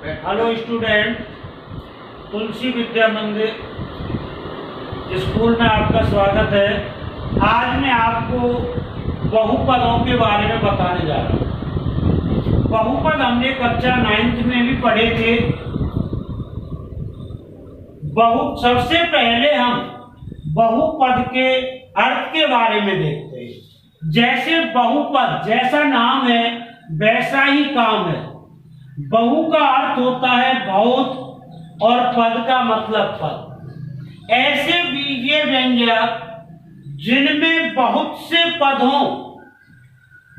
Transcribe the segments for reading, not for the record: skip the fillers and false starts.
Hello student, तुलसी विद्या मंदिर school में आपका स्वागत है। आज मैं आपको बहुपदों के बारे में बताने जा रहा हूँ। बहुपद हमने कक्षा 9th में भी पढ़े थे। सबसे पहले हम बहुपद के अर्थ के बारे में देखते हैं। जैसे बहुपद, जैसा नाम है वैसा ही काम है। बहु का अर्थ होता है बहुत और पद का मतलब पद। ऐसे बीजीय व्यंजक जिनमें बहुत से पद हों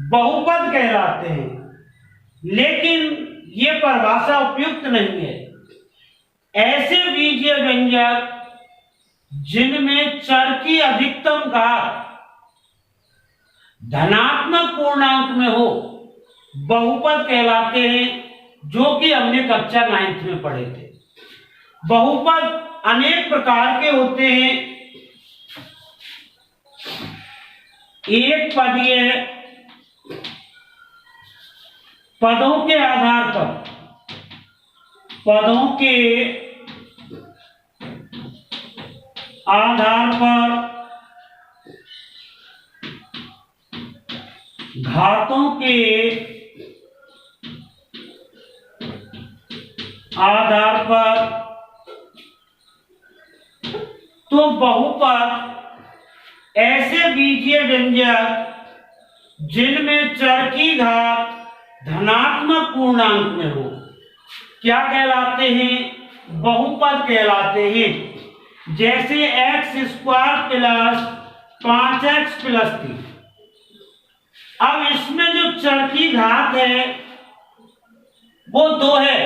बहुपद कहलाते हैं, लेकिन ये परिभाषा उपयुक्त नहीं है। ऐसे बीजीय व्यंजक जिनमें चर की अधिकतम घात धनात्मक पूर्णांक में हो बहुपद कहलाते हैं, जो कि हमने कक्षा 9th में पढ़े थे। बहुपद अनेक प्रकार के होते हैं। एक पदीय, पदों के आधार पर घातों के आधार पर तो बहुपद ऐसे बीजीय व्यंजक जिनमें चर की घात धनात्मक पूर्णांक में हो क्या कहलाते हैं? बहुपद कहलाते हैं। जैसे x² प्लस 5x प्लस 3। अब इसमें जो चर की घात है वो 2 है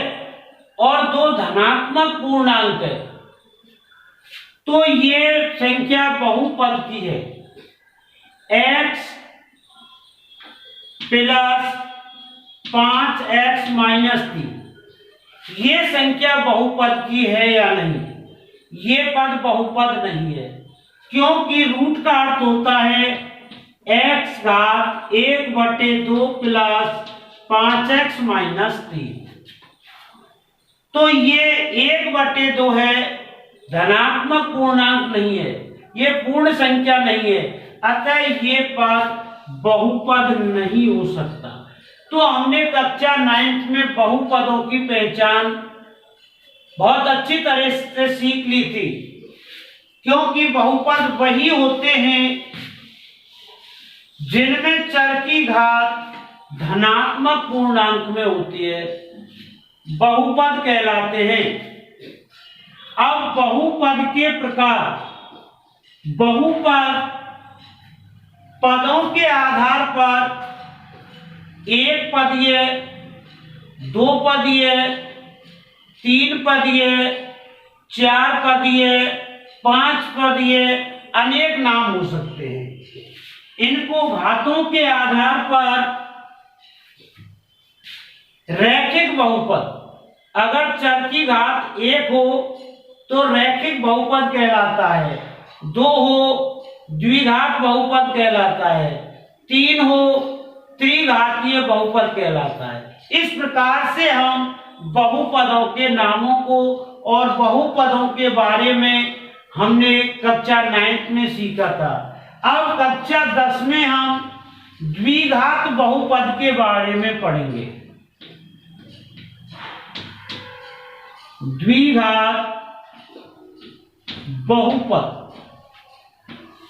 और 2 धनात्मक पूर्णांक है, तो ये संख्या बहुपद की है। x प्लस 5x माइनस 3, ये संख्या बहुपद की है या नहीं? ये पद बहुपद नहीं है, क्योंकि रूट का अर्थ होता है x घात 1/2 प्लस 5x माइनस 3। तो ये 1/2 है, धनात्मक पूर्णांक नहीं है, ये पूर्ण संख्या नहीं है, अतः ये पद बहुपद नहीं हो सकता। तो हमने कक्षा 9th में बहुपदों की पहचान बहुत अच्छी तरह से सीख ली थी, क्योंकि बहुपद वही होते हैं जिनमें चर की घात धनात्मक पूर्णांक में होती है, बहुपद कहलाते हैं। अब बहुपद के प्रकार। बहुपद पदों के आधार पर एक पदीय, 2 पदीय, 3 पदीय, 4 पदीय, 5 पदीय अनेक नाम हो सकते हैं। इनको घातों के आधार पर रैखिक बहुपद, अगर चर की घात 1 हो तो रैखिक बहुपद कहलाता है, 2 हो द्विघात बहुपद कहलाता है, 3 हो त्रिघातीय बहुपद कहलाता है। इस प्रकार से हम बहुपदों के नामों को और बहुपदों के बारे में हमने कक्षा 9th में सीखा था। अब कक्षा 10 में हम द्विघात बहुपद के बारे में पढ़ेंगे। द्विघात बहुपद।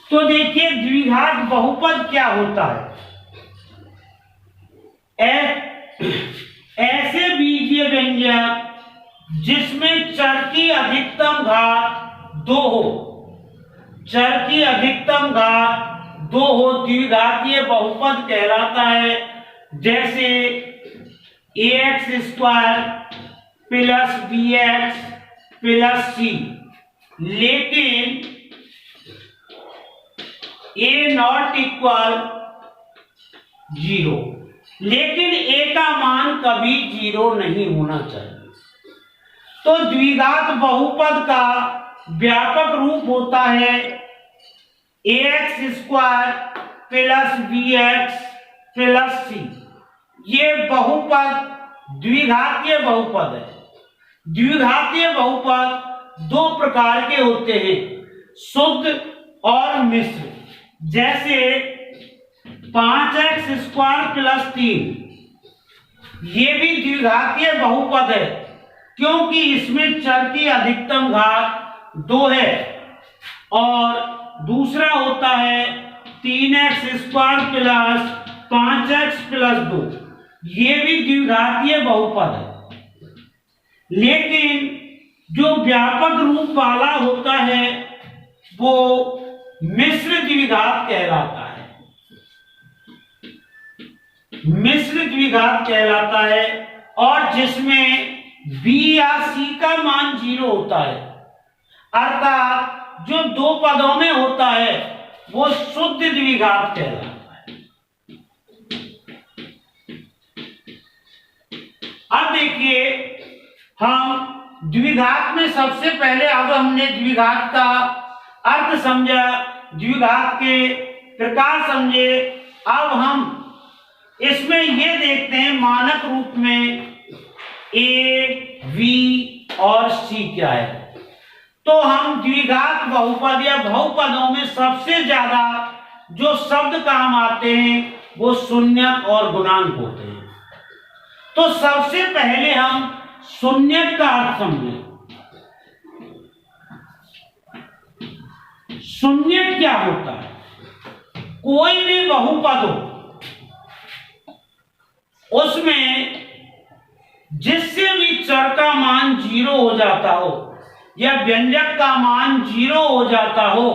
तो देखिए, द्विघात बहुपद क्या होता है? ऐसे बीजीय व्यंजक जिसमें चर की अधिकतम घात 2 हो, चर की अधिकतम घात 2 हो, द्विघातीय बहुपद कहलाता है। जैसे ax² plus bx plus c, लेकिन a नॉट इक्वल 0, लेकिन a का मान कभी 0 नहीं होना चाहिए। तो द्विघात बहुपद का व्यापक रूप होता है ax² plus bx plus c। ये बहुपद द्विघातीय बहुपद है। द्विघातीय बहुपद दो प्रकार के होते हैं, शुद्ध और मिश्र। जैसे 5x स्क्वायर प्लस 3, ये भी द्विघातीय बहुपद है क्योंकि इसमें चर की अधिकतम घात 2 है। और दूसरा होता है 3x square plus 5x plus 2, ये भी द्विघातीय बहुपद है। लेकिन जो व्यापक रूप वाला होता है वो मिश्र द्विघात कहलाता है। मिश्र द्विघात कहलाता है और जिसमें b या c का मान 0 होता है, अर्थात जो दो पदों में होता है वो शुद्ध द्विघात कहलाता है। अब देखिए, हम द्विघात में सबसे पहले, अब हमने द्विघात का अर्थ समझा, द्विघात के प्रकार समझे। अब हम इसमें ये देखते हैं मानक रूप में ए, वी और सी क्या है। तो हम द्विघात बहुपद या बहुपदों में सबसे ज्यादा जो शब्द काम आते हैं वो शून्यक और गुणांक होते हैं। तो सबसे पहले हम शून्यक का अर्थ समझें। शून्यक क्या होता है? कोई भी बहुपद हो, उसमें जिससे भी चर का मान 0 हो जाता हो या व्यंजक का मान 0 हो जाता हो,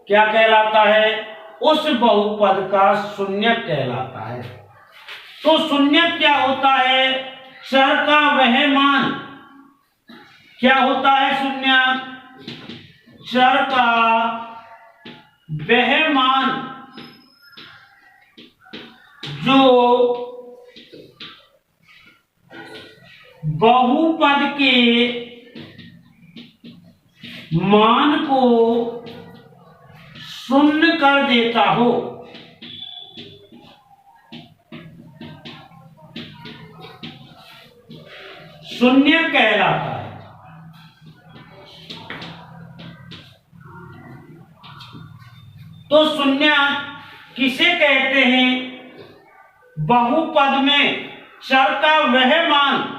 क्या कहलाता है? उस बहुपद का शून्यक कहलाता है। तो शून्यक क्या होता है? चर का वह मान, क्या होता है शून्यक? चर का वह मान जो बहुपद के मान को शून्य कर देता हो। शून्य कहलाता है। तो शून्य किसे कहते हैं? बहुपद में चर का वह मान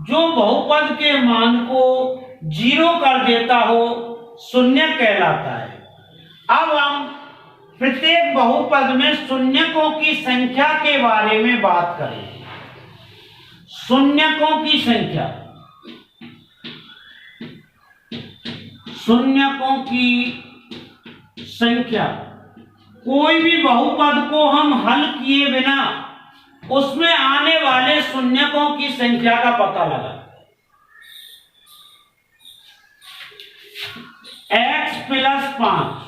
जो बहुपद के मान को 0 कर देता हो, शून्य कहलाता है। अब हम प्रत्येक बहुपद में शून्यकों की संख्या के बारे में बात करें। शून्यकों की संख्या, शून्यकों की संख्या, कोई भी बहुपद को हम हल किए बिना उसमें आने वाले शून्यकों की संख्या का पता लगा। x प्लस 5,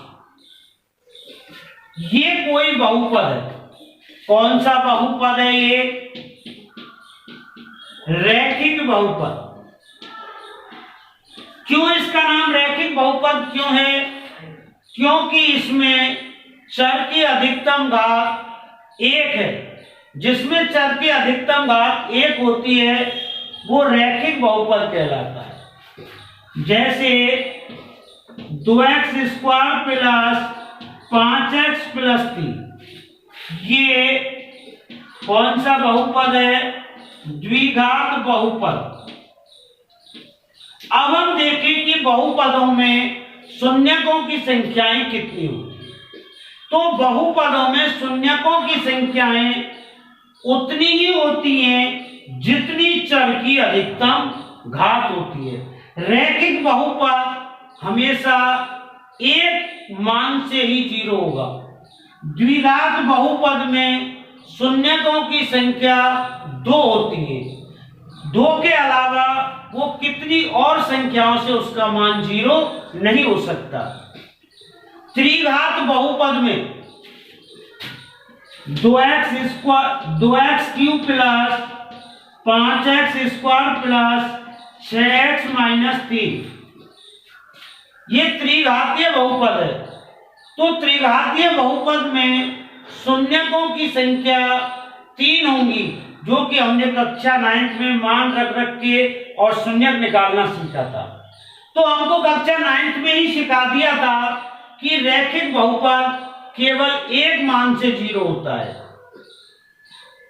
ये कोई बहुपद है। कौन सा बहुपद है ये? रैखिक बहुपद। क्यों इसका नाम रैखिक बहुपद क्यों है? क्योंकि इसमें चर की अधिकतम घात 1 है। जिसमें चर की अधिकतम घात 1 होती है वो रैखिक बहुपद कहलाता है। जैसे 2x square plus 5x plus 3, ये कौन सा बहुपद है? द्विघात बहुपद। अब हम देखें कि बहुपदों में शून्यकों की संख्याएं कितनी होती हैं। तो बहुपदों में शून्यकों की संख्याएं उतनी ही होती हैं जितनी चर की अधिकतम घात होती है। रैखिक बहुपद हमेशा एक मान से ही 0 होगा। द्विघात बहुपद में शून्यकों की संख्या 2 होती है। 2 के अलावा वो कितनी और संख्याओं से उसका मान 0 नहीं हो सकता। त्रिघात बहुपद में 2x cube plus 5x square plus 6x minus 3, ये त्रिघातीय बहुपद है। तो त्रिघातीय बहुपद में शून्यकों की संख्या 3 होंगी जो कि हमने कक्षा 9 में मान रख रख के और शून्यक निकालना सीखा था। तो हमको कक्षा 9 में ही सिखा दिया था कि रैखिक बहुपद केवल एक मान से 0 होता है।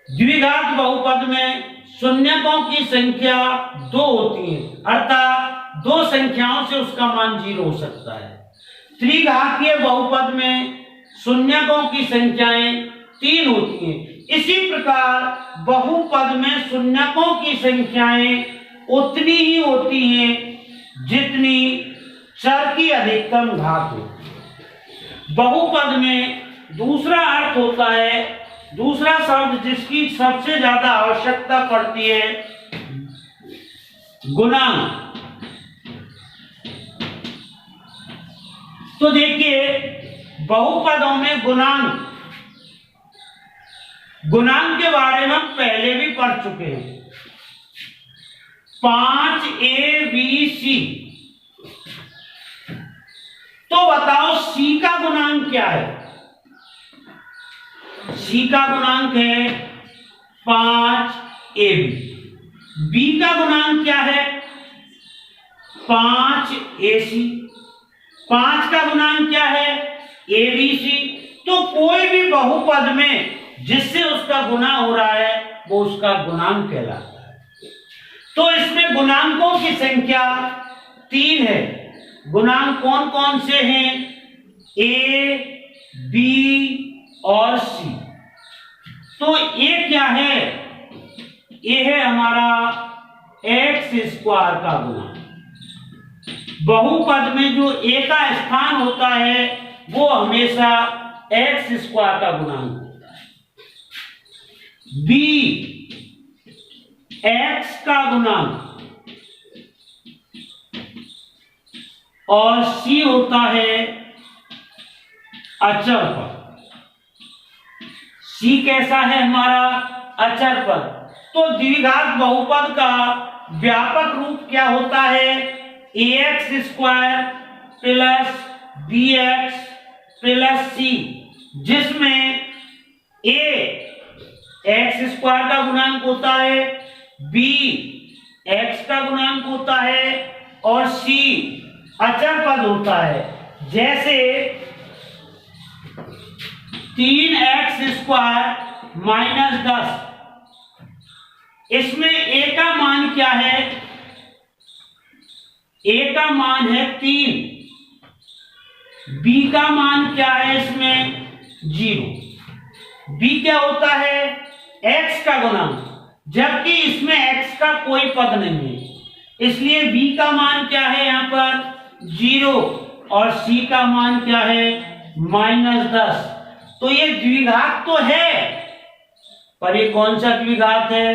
द्विघात बहुपद में शून्यकों की संख्या 2 होती है, अर्थात 2 संख्याओं से उसका मान 0 हो सकता है। त्रिघातीय बहुपद में शून्यकों की संख्याएं 3 होती हैं। इसी प्रकार बहुपद में शून्यकों की संख्याएं उतनी ही होती हैं जितनी चर की अधिकतम घात होती है। बहुपद में दूसरा अर्थ होता है, दूसरा शब्द जिसकी सबसे ज्यादा आवश्यकता पड़ती है, गुणांक। तो देखिए बहुपदों में गुणांक के बारे में हम पहले भी पढ़ चुके हैं। 5ABC। तो बताओ C का गुणांक क्या है? C का गुणांक है 5AB। B का गुणांक क्या है? 5AC। 5 का गुणांक क्या है? ABC। तो कोई भी बहुपद में जिससे उसका गुणा हो रहा है वो उसका गुणांक कहलाता है। तो इसमें गुणांकों की संख्या 3 है। गुणांक कौन कौन से हैं? A, B और C। तो A क्या है? A है हमारा x² का गुणांक। बहुपद में जो A का स्थान होता है वो हमेशा x² का गुणांक होता है। B x का गुणांक और C होता है अचर पद। C कैसा है? हमारा अचर पद। तो द्विघात बहुपद का व्यापक रूप क्या होता है? ax² plus bx plus c, जिसमें a x² का गुणांक होता है, b x का गुणांक होता है और c अचर पद होता है। जैसे 3x² माइनस 10, इसमें a का मान क्या है? a का मान है 3, b का मान क्या है? इसमें 0। b क्या होता है? x का गुणांक, जबकि इसमें x का कोई पद नहीं है, इसलिए b का मान क्या है यहां पर? 0 और c का मान क्या है? -10। तो ये द्विघात तो है, पर ये कौन सा द्विघात है?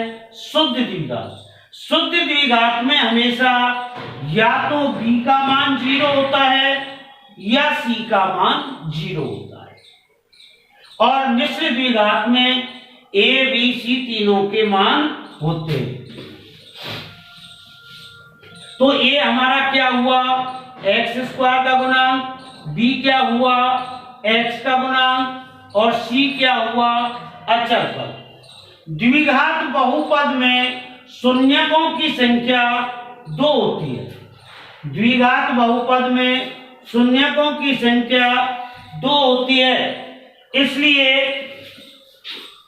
शुद्ध द्विघात। शुद्ध द्विघात में हमेशा या तो b का मान 0 होता है या c का मान 0 होता है, और मिश्र द्विघात में a, b, c तीनों के मान होते हैं। तो a हमारा क्या हुआ? x² का गुणांक, b क्या हुआ? x का गुणांक और c क्या हुआ? अचर पद। द्विघात बहुपद में शून्यकों की संख्या 2 होती है। द्विघात बहुपद में शून्यकों की संख्या 2 होती है, इसलिए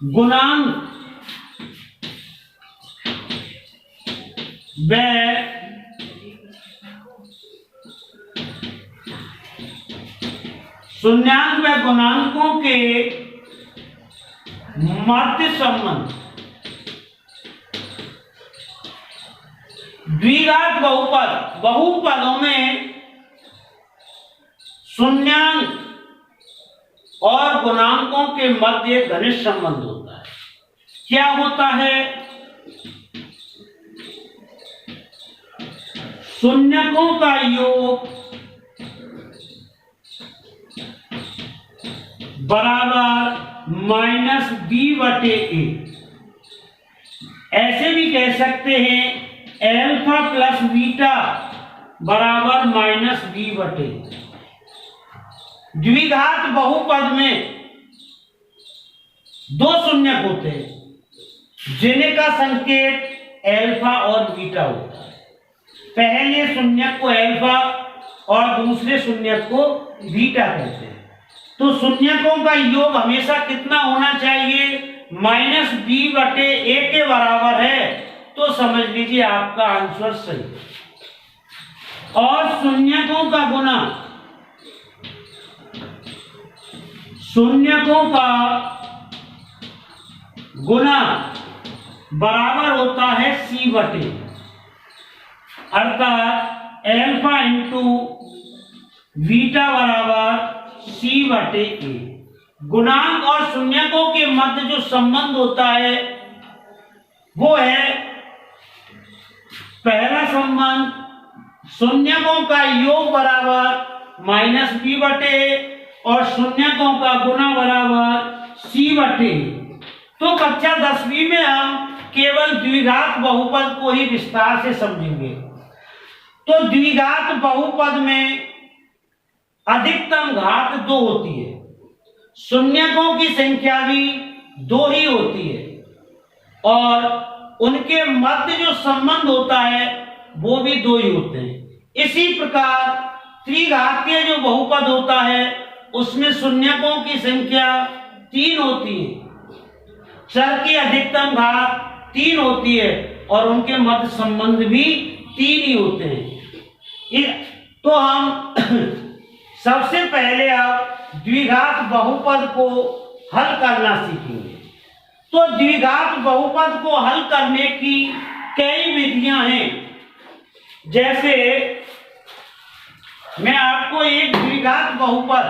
गुणांक व शून्याङ्क व गुणांकों के मध्य संबंध द्विघात बहुपदों में शून्याङ्क और गुणांकों के मध्य घनिष्ठ संबंध होता है। क्या होता है? शून्यकों का योग बराबर -b/a। ऐसे भी कह सकते हैं अल्फा प्लस बीटा बराबर -b/a। द्विघात बहुपद में 2 शून्यक होते हैं, जिनका संकेत अल्फा और बीटा होता है। पहले शून्यक को अल्फा और दूसरे शून्यक को बीटा कहते हैं। तो शून्यकों का योग हमेशा कितना होना चाहिए? -b/a के बराबर है। तो समझ लीजिए आपका आंसर सही है। और शून्यकों का गुना, शून्यकों का गुना बराबर होता है c/a, अर्थात अल्फा इंटू बीटा बराबर c/a। गुणांक और शून्यकों के मध्य जो संबंध होता है वो है, पहला संबंध शून्यकों का योग बराबर -b/a और शून्यकों का गुना बराबर c/a। तो कक्षा 10वीं में हम केवल द्विघात बहुपद को ही विस्तार से समझेंगे। तो द्विघात बहुपद में अधिकतम घात 2 होती है, शून्यकों की संख्या भी 2 ही होती है, और उनके मध्य जो संबंध होता है वो भी 2 ही होते हैं। इसी प्रकार त्रिघातीय जो बहुपद होता है उसमें शून्यकों की संख्या 3 होती है, चर की अधिकतम घात 3 होती है, और उनके मध्य संबंध भी 3 ही होते हैं। तो हम सबसे पहले आप द्विघात बहुपद को हल करना सीखेंगे। तो द्विघात बहुपद को हल करने की कई विधियां हैं। जैसे मैं आपको एक द्विघात बहुपद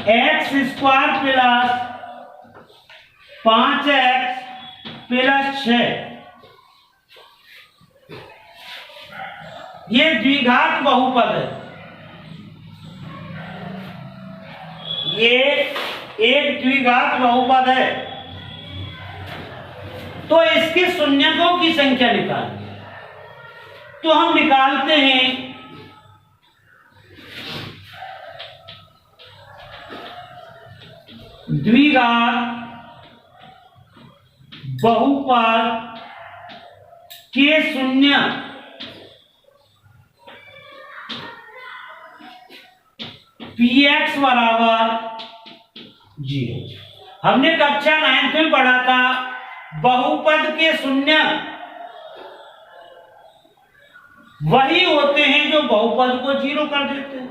x² प्लस 5x प्लस 6, ये द्विघात बहुपद है। ये एक द्विघात बहुपद है। तो इसके शून्यकों की संख्या निकालें। तो हम निकालते हैं द्विघात बहुपद के शून्य px बराबर 0। हमने कक्षा 9 में पढ़ा था बहुपद के शून्य वही होते हैं जो बहुपद को 0 कर देते हैं।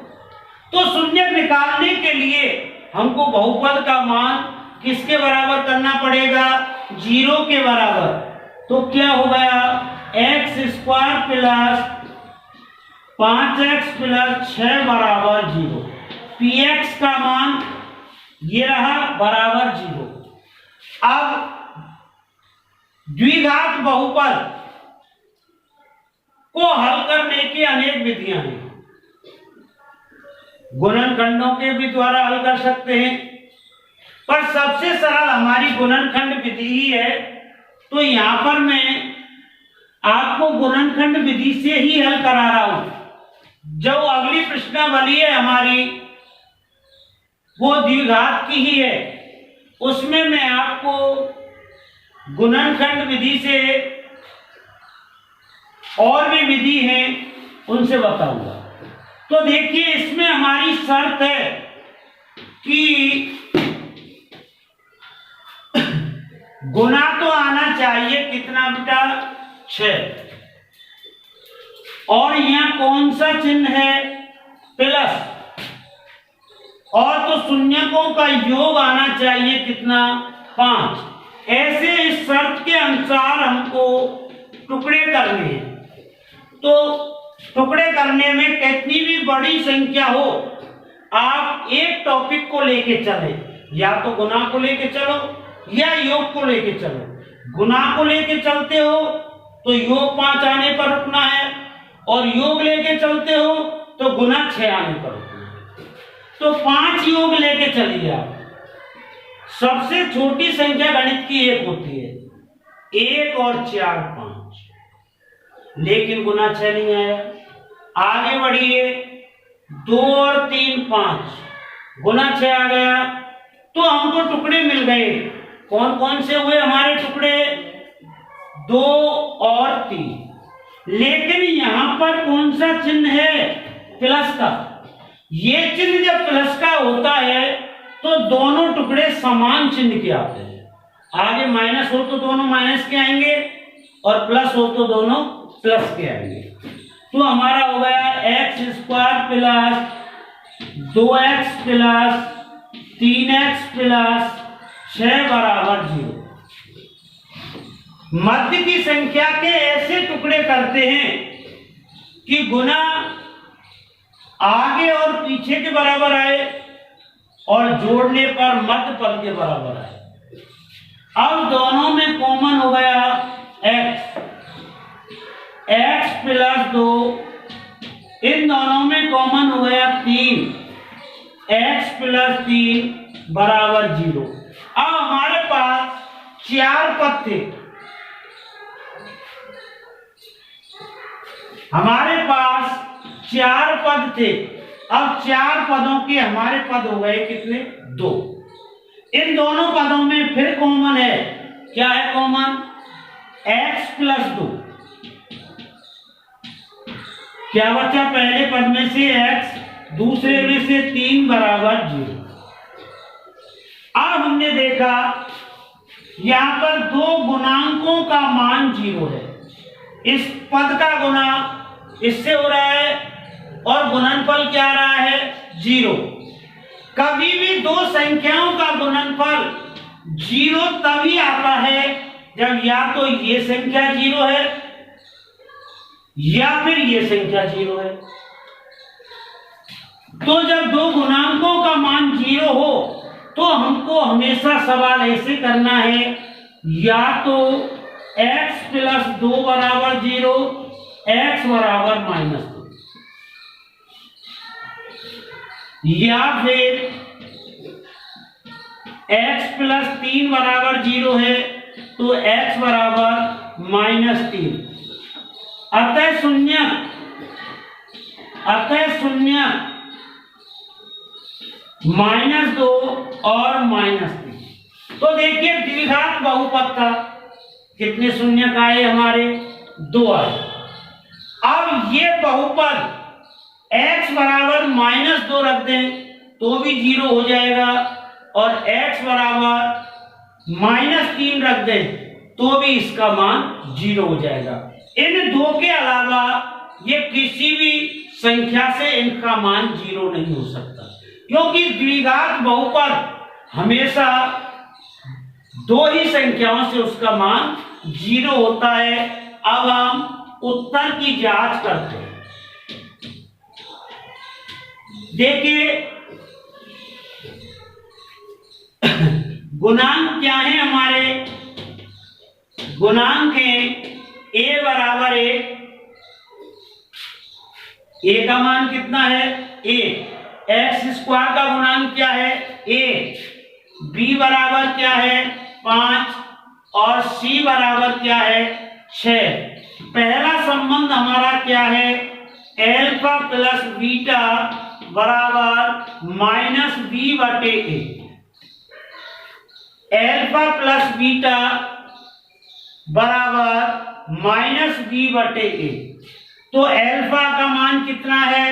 तो शून्य निकालने के लिए हमको बहुपद का मान किसके बराबर करना पड़ेगा? 0 के बराबर। तो क्या हो गया? x² प्लस 5x प्लस 6 बराबर 0। px का मान ये रहा बराबर 0। अब द्विघात बहुपद को हल करने की अनेक विधियां हैं। गुणनखंडों के भी द्वारा हल कर सकते हैं, पर सबसे सरल हमारी गुणनखंड विधि ही है। तो यहां पर मैं आपको गुणनखंड विधि से ही हल करा रहा हूं। जो अगली प्रश्नावली है हमारी वो द्विघात की ही है, उसमें मैं आपको गुणनखंड विधि से और भी विधि हैं उनसे बताऊंगा। तो देखिए इसमें हमारी शर्त है कि गुना तो आना चाहिए कितना बेटा? 6। और यहां कौन सा चिन्ह है? प्लस। और तो शून्यकों का योग आना चाहिए कितना? 5। ऐसे इस शर्त के अनुसार हमको टुकड़े करने हैं। तो टुकड़े करने में कितनी भी बड़ी संख्या हो, आप एक टॉपिक को लेके चले, या तो गुना को लेके चलो या योग को लेके चलो। गुना को लेके चलते हो तो योग 5 आने पर रुकना है, और योग लेके चलते हो तो गुना 6 आने पर रुकना है। तो 5 योग लेके चलिए आप। सबसे छोटी संख्या गणित की 1 होती है, 1 और 4 5, लेकिन गुना 6 नहीं आया। आगे बढ़िए, 2 और 3 5, गुना 6 आ गया। तो हमको टुकड़े मिल गए कौन कौन से हुए हमारे टुकड़े? 2 और 3। लेकिन यहां पर कौन सा चिन्ह है? प्लस का। ये चिन्ह जब प्लस का होता है तो दोनों टुकड़े समान चिन्ह के आते हैं। आगे माइनस हो तो दोनों माइनस के आएंगे और प्लस हो तो दोनों प्लस के आएंगे। तो हमारा हो गया x² plus 2x plus 3x plus 6 बराबर 0। मध्य की संख्या के ऐसे टुकड़े करते हैं कि गुना आगे और पीछे के बराबर आए और जोड़ने पर मध्य पद के बराबर आए। अब दोनों में कॉमन हो गया x प्लस 2, इन दोनों में कॉमन हो गया 3, x प्लस 3 बराबर 0। अब हमारे पास 4 पद थे, हमारे पास 4 पद थे। अब 4 पदों के हमारे पद हो गए कितने? 2। इन दोनों पदों में फिर कॉमन है, क्या है कॉमन? x plus 2। क्या बचा? पहले पद में से x, दूसरे में से 3 बराबर 0। अब हमने देखा यहां पर 2 गुणांकों का मान 0 है। इस पद का गुना इससे हो रहा है और गुणनफल क्या आ रहा है? 0। कभी भी 2 संख्याओं का गुणनफल 0 तभी आता है जब या तो ये संख्या 0 है या फिर ये संख्या 0 है। तो जब 2 गुणांकों का मान 0 हो तो हमको हमेशा सवाल ऐसे करना है, या तो x प्लस 2 बराबर 0, x बराबर -2, या फिर x प्लस 3 बराबर 0 है तो x बराबर -3। अतः शून्य -2 और -3। तो देखिए द्विघात बहुपद था, कितने शून्य का आए हमारे? 2 आए। अब ये बहुपद x बराबर -2 रख दें तो भी 0 हो जाएगा और x बराबर -3 रख दें तो भी इसका मान 0 हो जाएगा। इन 2 के अलावा ये किसी भी संख्या से इनका मान 0 नहीं हो सकता, क्योंकि द्विघात बहुपद हमेशा 2 ही संख्याओं से उसका मान 0 होता है। अब हम उत्तर की जांच करते हैं। देखिए गुणांक क्या है हमारे? गुणांक है a बराबर 1, a का मान कितना है? a। x² का गुणांक क्या है? a। b बराबर क्या है? 5 और c बराबर क्या है? 6। पहला संबंध हमारा क्या है? अल्फा प्लस बीटा बराबर -b/a। अल्फा प्लस बीटा बराबर -b/a। तो अल्फा का मान कितना है?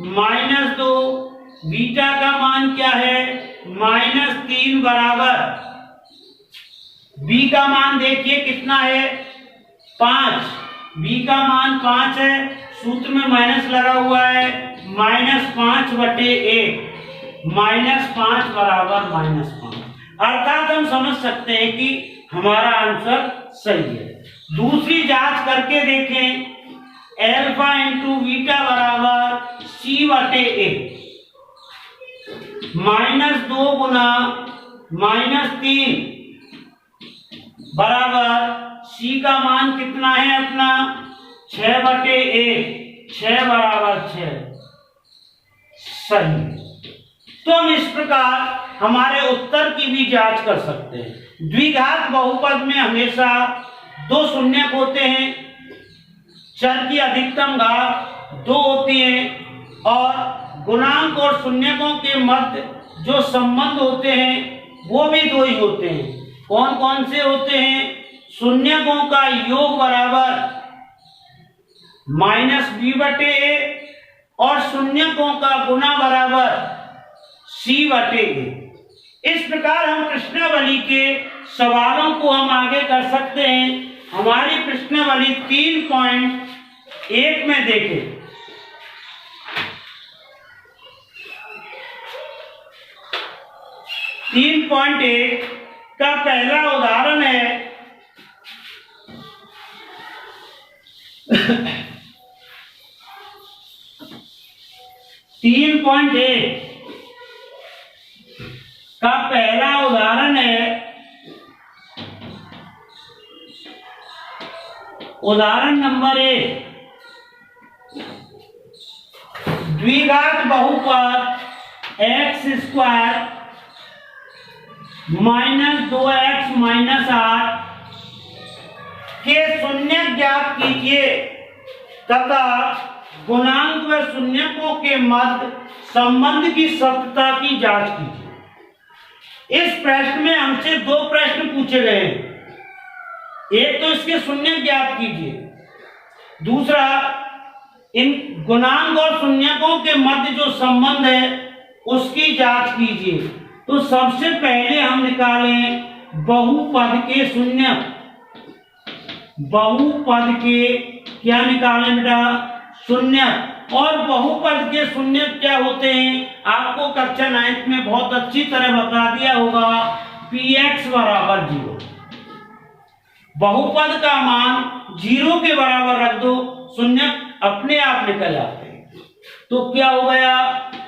-2। बीटा का मान क्या है? -3 बराबर b का मान देखिए कितना है? 5। b का मान 5 है, सूत्र में माइनस लगा हुआ है, -5/1, -5 बराबर -5। अर्थात हम समझ सकते हैं कि हमारा आंसर सही है। दूसरी जांच करके देखें, अल्फा इंटू बीटा बराबर c/a। -2 गुना -3 बराबर c का मान कितना है अपना? 6/1, 6 बराबर 6। सही। तो हम इस प्रकार हमारे उत्तर की भी जांच कर सकते हैं। द्विघात बहुपद में हमेशा 2 शून्यक होते हैं, चर की अधिकतम घात 2 होती है और गुणांक और शून्यकों के मध्य जो संबंध होते हैं वो भी 2 ही होते हैं। कौन कौन से होते हैं? शून्यकों का योग बराबर -b/a और शून्यकों का गुना बराबर c/a। इस प्रकार हम प्रश्नावली के सवालों को हम आगे कर सकते हैं। हमारी प्रश्नावली 3.1 में देखें। 3.1 का पहला उदाहरण है 3.1 का पहला उदाहरण है उदाहरण नंबर 1, द्विघात बहुपद x² -2x - 8 के शून्य ज्ञात कीजिए तथा गुणांक व शून्यकों के मध्य संबंध की सत्यता की जांच कीजिए। इस प्रश्न में हमसे दो प्रश्न पूछे गए हैं। एक तो इसके शून्य ज्ञात कीजिए, दूसरा इन गुणांक और शून्यकों के मध्य जो संबंध है उसकी जांच कीजिए। तो सबसे पहले हम निकालें बहुपद के शून्य। बहुपद के क्या निकालें बेटा? शून्य। और बहुपद के शून्य क्या होते हैं? आपको कक्षा 9 में बहुत अच्छी तरह बता दिया होगा, px बराबर 0। बहुपद का मान 0 के बराबर रख दो, शून्य अपने आप निकल जाते हैं। तो क्या हो गया?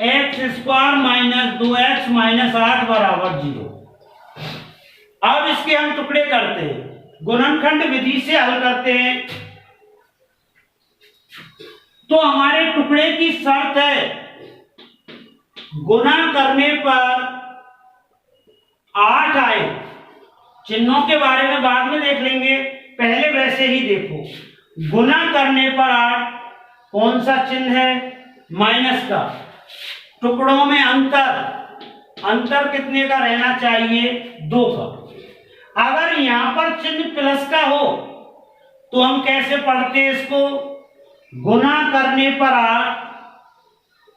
x² - 2x - 8 बराबर 0। अब इसके हम टुकड़े करते हैं, गुणनखंड विधि से हल करते हैं। तो हमारे टुकड़े की शर्त है गुणा करने पर 8 आए। चिन्हों के बारे में बाद में देख लेंगे, पहले वैसे ही देखो। गुणा करने पर 8 कौन सा चिन्ह है? माइनस का। टुकड़ों में अंतर कितने का रहना चाहिए? 2 का। अगर यहां पर चिन्ह प्लस का हो तो हम कैसे पढ़ते हैं इसको? गुणा करने पर 8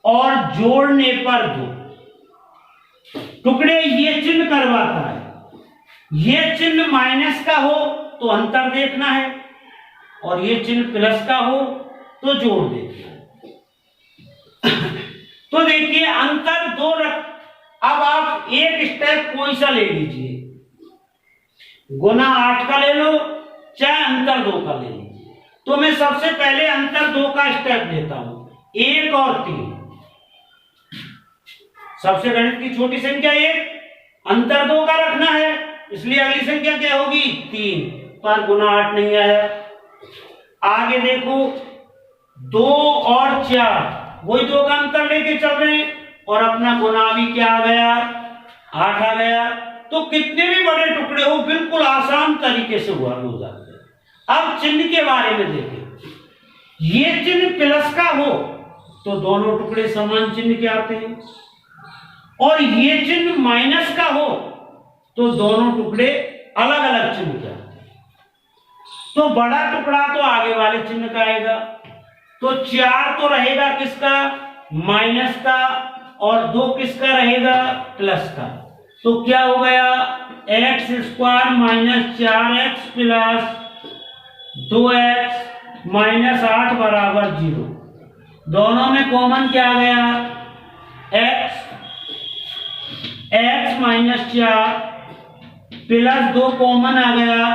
और जोड़ने पर 2। टुकड़े ये चिन्ह करवाता है। ये चिन्ह माइनस का हो तो अंतर देखना है और ये चिन्ह प्लस का हो तो जोड़ देखना है। तो देखिए अंतर 2 रख। अब आप एक स्टेप कोई सा ले लीजिए, गुना 8 का ले लो चाहे अंतर 2 का ले लीजिए। तो मैं सबसे पहले अंतर 2 का स्टेप लेता हूं, 1 और 3। सबसे गणित की छोटी संख्या 1, अंतर 2 का रखना है, इसलिए अगली संख्या क्या होगी? 3 पर गुना 8 नहीं आया। आगे देखो 2 और 4, वही 2 का अंतर लेके चल रहे हैं और अपना गुना भी क्या आ गया? 8 आ गया। तो कितने भी बड़े टुकड़े हो बिल्कुल आसान तरीके से हुआ हो जाते हैं। अब चिन्ह के बारे में देखें। ये चिन्ह प्लस का हो तो दोनों टुकड़े समान चिन्ह के आते हैं और ये चिन्ह माइनस का हो तो दोनों टुकड़े अलग अलग चिन्ह के आते हैं। तो बड़ा टुकड़ा तो आगे वाले चिन्ह का आएगा। तो 4 तो रहेगा किसका? माइनस का, और 2 किसका रहेगा? प्लस का। तो क्या हो गया? x² - 4x प्लस 2x - 8 बराबर 0। दोनों में कॉमन क्या आ गया? x - 4 प्लस 2 कॉमन आ गया,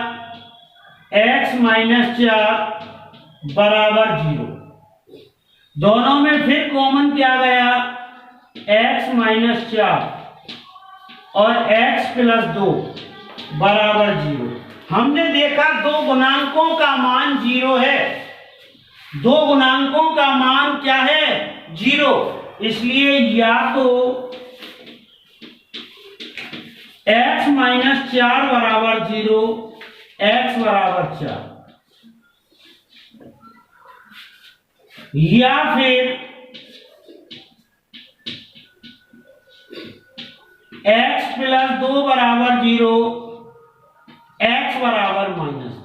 x - 4 बराबर 0। दोनों में फिर कॉमन क्या गया? x - 4 और x प्लस 2 बराबर 0। हमने देखा दो गुणांकों का मान 0 है। दो गुणांकों का मान क्या है? 0। इसलिए या तो x - 4 बराबर 0, x बराबर 4, या फिर x प्लस 2 बराबर 0, बराबर माइनस,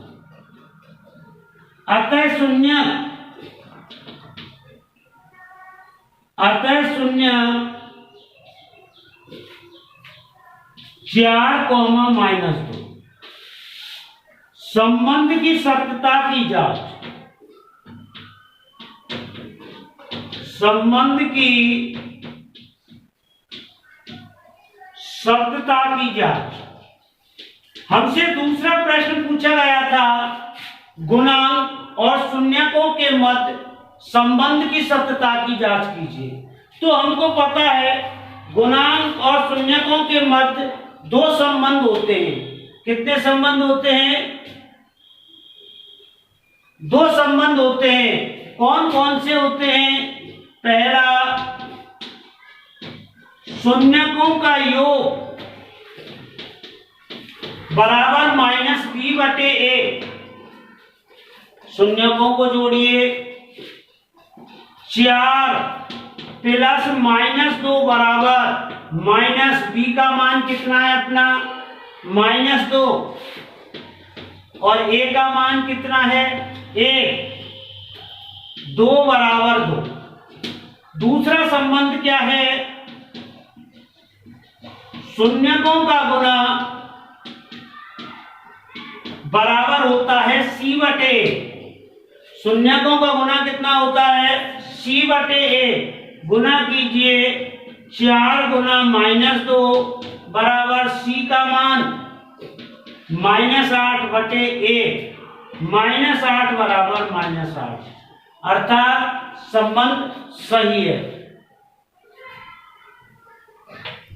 अतः शून्य 4, -2। संबंध की सत्यता की जांच, संबंध की सत्यता की जांच। हमसे दूसरा प्रश्न पूछा गया था, गुणांक और शून्यकों के मध्य संबंध की सत्यता की जांच कीजिए। तो हमको पता है गुणांक और शून्यकों के मध्य दो संबंध होते हैं। कितने संबंध होते हैं? दो संबंध होते हैं। कौन कौन से होते हैं? पहला, शून्यकों का योग बराबर -b/a। शून्यकों को जोड़िए, 4 + -2 बराबर -b का मान कितना है अपना? -2, और a का मान कितना है? 1। 2 बराबर 2। दूसरा संबंध क्या है? शून्यकों का गुना बराबर होता है c/a। शून्यकों का गुना कितना होता है? c/a। गुना कीजिए, 4 गुना -2 बराबर c का मान -8/1। -8 बराबर -8, अर्थात संबंध सही है।